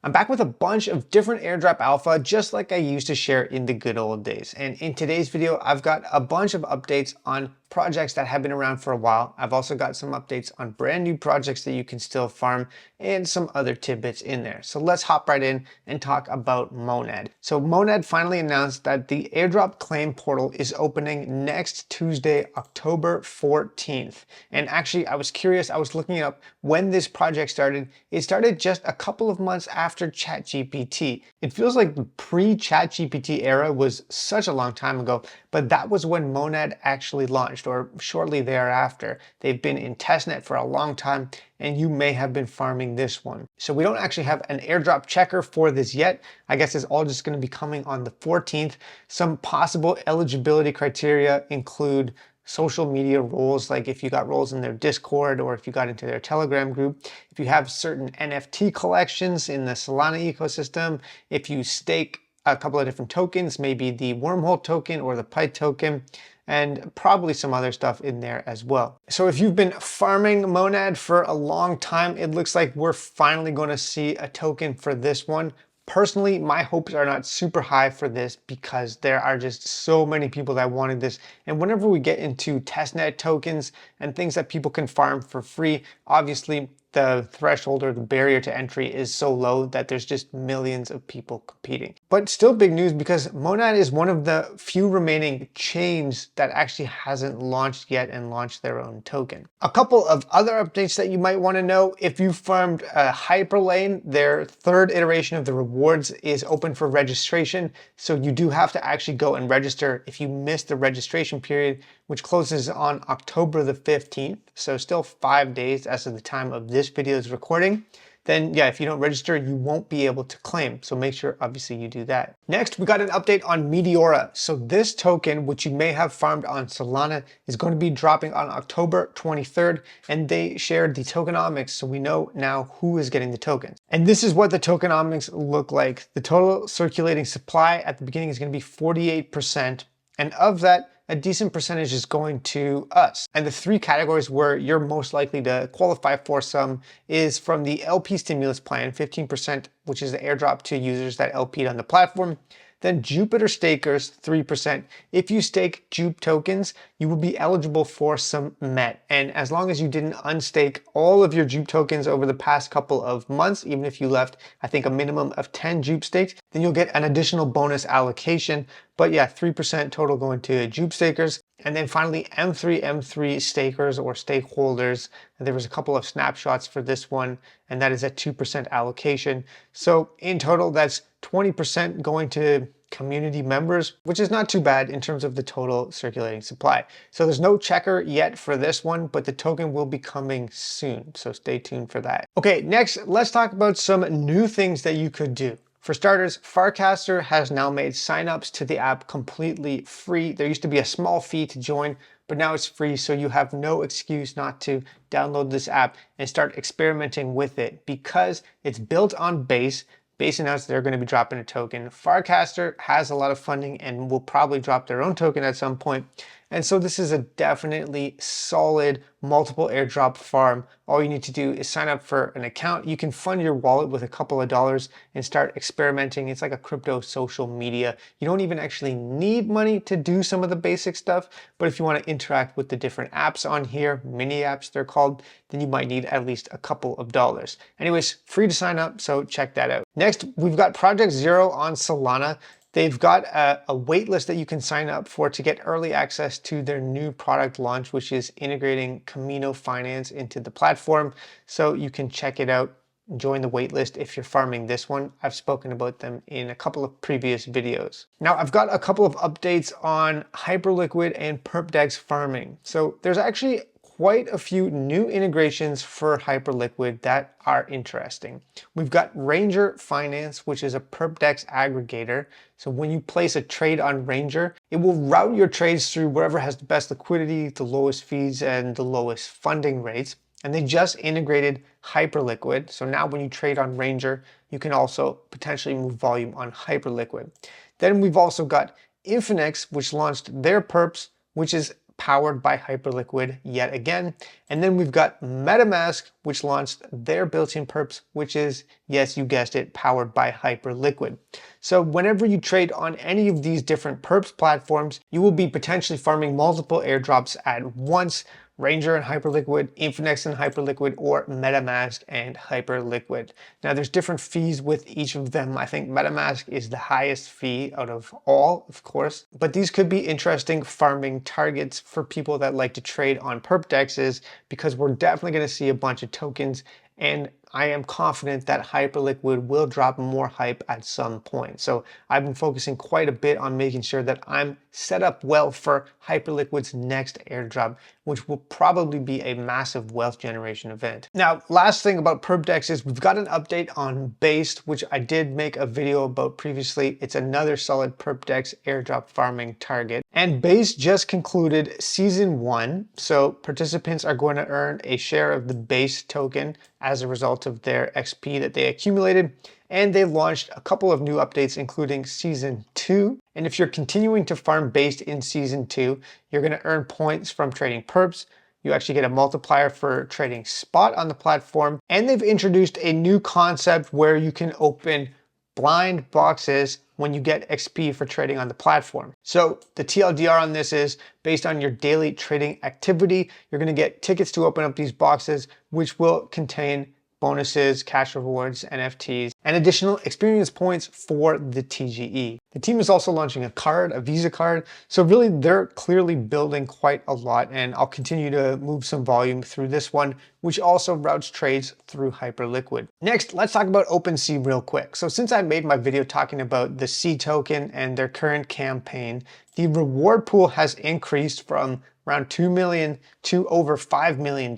I'm back with a bunch of different airdrop alpha, just like I used to share in the good old days. And in today's video, I've got a bunch of updates on projects that have been around for a while. I've also got some updates on brand new projects that you can still farm and some other tidbits in there. So let's hop right in and talk about Monad. So Monad finally announced that the airdrop claim portal is opening next Tuesday, October 14th. And actually, I was curious, I was looking up when this project started. It started just a couple of months after ChatGPT. It feels like the pre-ChatGPT era was such a long time ago, but that was when Monad actually launched, or shortly thereafter. They've been in testnet for a long time, and you may have been farming this one. So we don't actually have an airdrop checker for this yet. I guess it's all just going to be coming on the 14th. Some possible eligibility criteria include social media roles, like if you got roles in their Discord or if you got into their Telegram group, if you have certain NFT collections in the Solana ecosystem, if you stake a couple of different tokens, maybe the wormhole token or the Pi token, and probably some other stuff in there as well. So if you've been farming Monad for a long time, it looks like we're finally going to see a token for this one. Personally, my hopes are not super high for this because there are just so many people that wanted this. And whenever we get into testnet tokens and things that people can farm for free, obviously the threshold or the barrier to entry is so low that there's just millions of people competing. But still big news because Monad is one of the few remaining chains that actually hasn't launched yet and launched their own token. A couple of other updates that you might want to know: if you farmed Hyperlane, their third iteration of the rewards is open for registration. So you do have to actually go and register if you missed the registration period, which closes on October the 15th. So still 5 days as of the time of this video's recording. Then yeah, if you don't register, you won't be able to claim. So make sure obviously you do that. Next, we got an update on Meteora. So this token, which you may have farmed on Solana, is going to be dropping on October 23rd. And they shared the tokenomics, so we know now who is getting the tokens. And this is what the tokenomics look like. The total circulating supply at the beginning is going to be 48%. And of that, a decent percentage is going to us. And the three categories where you're most likely to qualify for some is from the LP stimulus plan, 15%, which is the airdrop to users that LP'd on the platform. Then Jupiter stakers, 3%. If you stake Jupe tokens, you will be eligible for some MET. And as long as you didn't unstake all of your Jupe tokens over the past couple of months, even if you left, I think, a minimum of 10 Jupe stakes, then you'll get an additional bonus allocation. But yeah, 3% total going to Jupe stakers. And then finally, M3 stakers or stakeholders. There was a couple of snapshots for this one, and that is at 2% allocation. So in total, that's 20% going to community members, which is not too bad in terms of the total circulating supply. So there's no checker yet for this one, but the token will be coming soon. So stay tuned for that. Okay, next, let's talk about some new things that you could do. For starters, Farcaster has now made signups to the app completely free. There used to be a small fee to join, but now it's free, so you have no excuse not to download this app and start experimenting with it because it's built on Base. Base announced they're going to be dropping a token. Farcaster has a lot of funding and will probably drop their own token at some point. And so this is a definitely solid multiple airdrop farm. All you need to do is sign up for an account. You can fund your wallet with a couple of dollars and start experimenting. It's like a crypto social media. You don't even actually need money to do some of the basic stuff, but if you want to interact with the different apps on here, mini apps they're called, then you might need at least a couple of dollars. Anyways, free to sign up, so check that out. Next, we've got Project Zero on Solana. They've got a waitlist that you can sign up for to get early access to their new product launch, which is integrating Camino Finance into the platform. So you can check it out, join the waitlist if you're farming this one. I've spoken about them in a couple of previous videos. Now I've got a couple of updates on Hyperliquid and PerpDex farming. So there's actually quite a few new integrations for Hyperliquid that are interesting. We've got Ranger Finance, which is a PerpDex aggregator. So when you place a trade on Ranger, it will route your trades through wherever has the best liquidity, the lowest fees, and the lowest funding rates. And they just integrated Hyperliquid. So now when you trade on Ranger, you can also potentially move volume on Hyperliquid. Then we've also got Infinex, which launched their perps, which is powered by Hyperliquid yet again. And then we've got MetaMask, which launched their built-in perps, which is, yes, you guessed it, powered by Hyperliquid. So whenever you trade on any of these different perps platforms, you will be potentially farming multiple airdrops at once: Ranger and Hyperliquid, Infinex and Hyperliquid, or MetaMask and Hyperliquid. Now there's different fees with each of them. I think MetaMask is the highest fee out of all, of course, but these could be interesting farming targets for people that like to trade on perp dexes, because we're definitely going to see a bunch of tokens, and I am confident that Hyperliquid will drop more hype at some point. So I've been focusing quite a bit on making sure that I'm set up well for Hyperliquid's next airdrop, which will probably be a massive wealth generation event. Now, last thing about perpdex is we've got an update on Based, which I did make a video about previously. It's another solid perpdex airdrop farming target. And Based just concluded season 1. So participants are going to earn a share of the Based token as a result of their XP that they accumulated. And they launched a couple of new updates, including season 2. And if you're continuing to farm Based in season 2, you're going to earn points from trading perps. You actually get a multiplier for trading spot on the platform. And they've introduced a new concept where you can open blind boxes when you get XP for trading on the platform. So the TLDR on this is, based on your daily trading activity, you're going to get tickets to open up these boxes, which will contain bonuses, cash rewards, NFTs, and additional experience points for the TGE. The team is also launching a card, a Visa card. So really they're clearly building quite a lot, and I'll continue to move some volume through this one, which also routes trades through Hyperliquid. Next, let's talk about OpenSea real quick. So since I made my video talking about the C token and their current campaign, the reward pool has increased from around 2 million to over $5 million.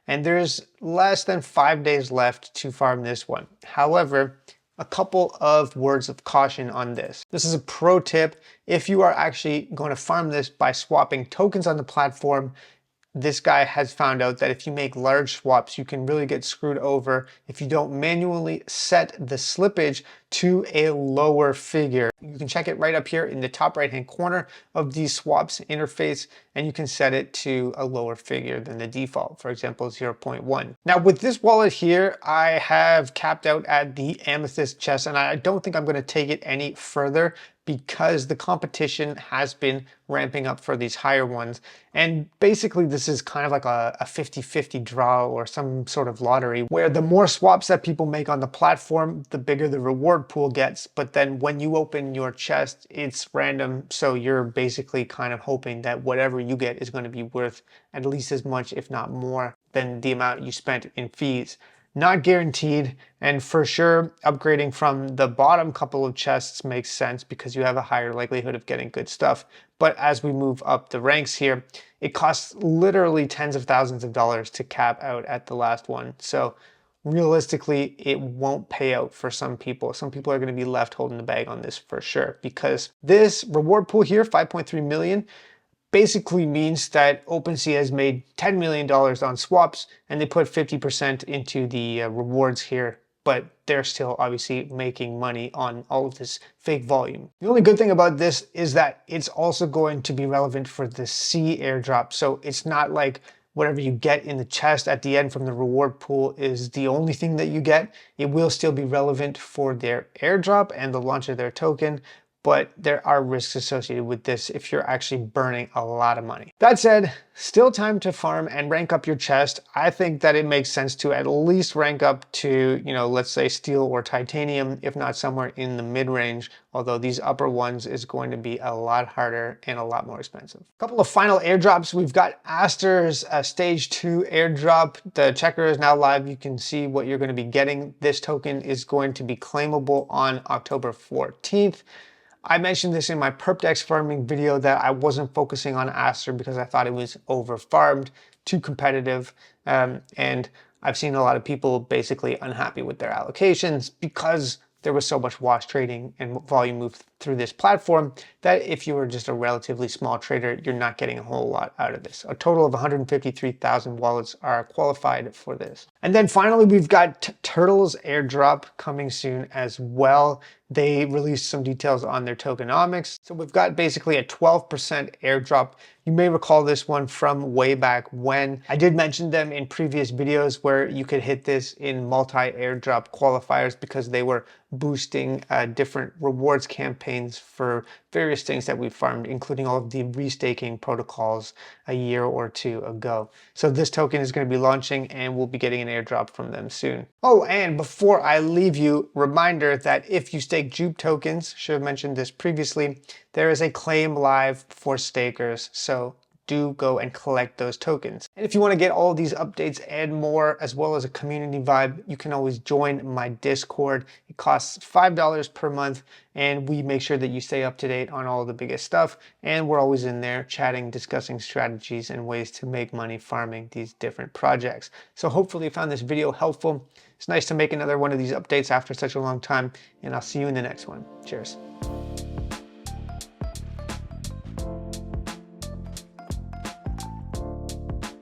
And there's less than 5 days left to farm this one. However, a couple of words of caution on this. This is a pro tip. If you are actually going to farm this by swapping tokens on the platform, this guy has found out that if you make large swaps, you can really get screwed over if you don't manually set the slippage to a lower figure. You can check it right up here in the top right hand corner of the swaps interface, and you can set it to a lower figure than the default, for example 0.1. Now with this wallet here, I have capped out at the amethyst chest, and I don't think I'm going to take it any further because the competition has been ramping up for these higher ones. And basically this is kind of like a 50-50 draw or some sort of lottery, where the more swaps that people make on the platform, the bigger the reward pool gets. But then when you open your chest, it's random. So you're basically kind of hoping that whatever you get is going to be worth at least as much, if not more, than the amount you spent in fees. Not guaranteed, and for sure upgrading from the bottom couple of chests makes sense because you have a higher likelihood of getting good stuff. But as we move up the ranks here, it costs literally tens of thousands of dollars to cap out at the last one. So realistically, it won't pay out for some people. Some people are going to be left holding the bag on this for sure, because this reward pool here, 5.3 million, basically means that OpenSea has made $10 million on swaps, and they put 50% into the rewards here, but they're still obviously making money on all of this fake volume. The only good thing about this is that it's also going to be relevant for the C airdrop. So it's not like whatever you get in the chest at the end from the reward pool is the only thing that you get. It will still be relevant for their airdrop and the launch of their token, but there are risks associated with this if you're actually burning a lot of money. That said, still time to farm and rank up your chest. I think that it makes sense to at least rank up to, let's say steel or titanium, if not somewhere in the mid-range, although these upper ones is going to be a lot harder and a lot more expensive. A couple of final airdrops. We've got Aster's stage 2 airdrop. The checker is now live. You can see what you're going to be getting. This token is going to be claimable on October 14th. I mentioned this in my perpdex farming video that I wasn't focusing on Aster because I thought it was over farmed, too competitive, and I've seen a lot of people basically unhappy with their allocations because there was so much wash trading and volume moved through this platform, that if you were just a relatively small trader, you're not getting a whole lot out of this. A total of 153,000 wallets are qualified for this. And then finally, we've got Turtle's airdrop coming soon as well. They released some details on their tokenomics. So we've got basically a 12% airdrop. You may recall this one from way back when. I did mention them in previous videos where you could hit this in multi-airdrop qualifiers because they were boosting different rewards campaigns for various things that we farmed, including all of the restaking protocols a year or two ago. So this token is going to be launching and we'll be getting an airdrop from them soon. Oh, and before I leave you, reminder that if you stake Jupe tokens, should have mentioned this previously, there is a claim live for stakers. So do go and collect those tokens. And if you want to get all of these updates and more, as well as a community vibe, you can always join my Discord. It costs $5 per month, and we make sure that you stay up to date on all the biggest stuff. And we're always in there chatting, discussing strategies and ways to make money farming these different projects. So hopefully you found this video helpful. It's nice to make another one of these updates after such a long time, and I'll see you in the next one. Cheers.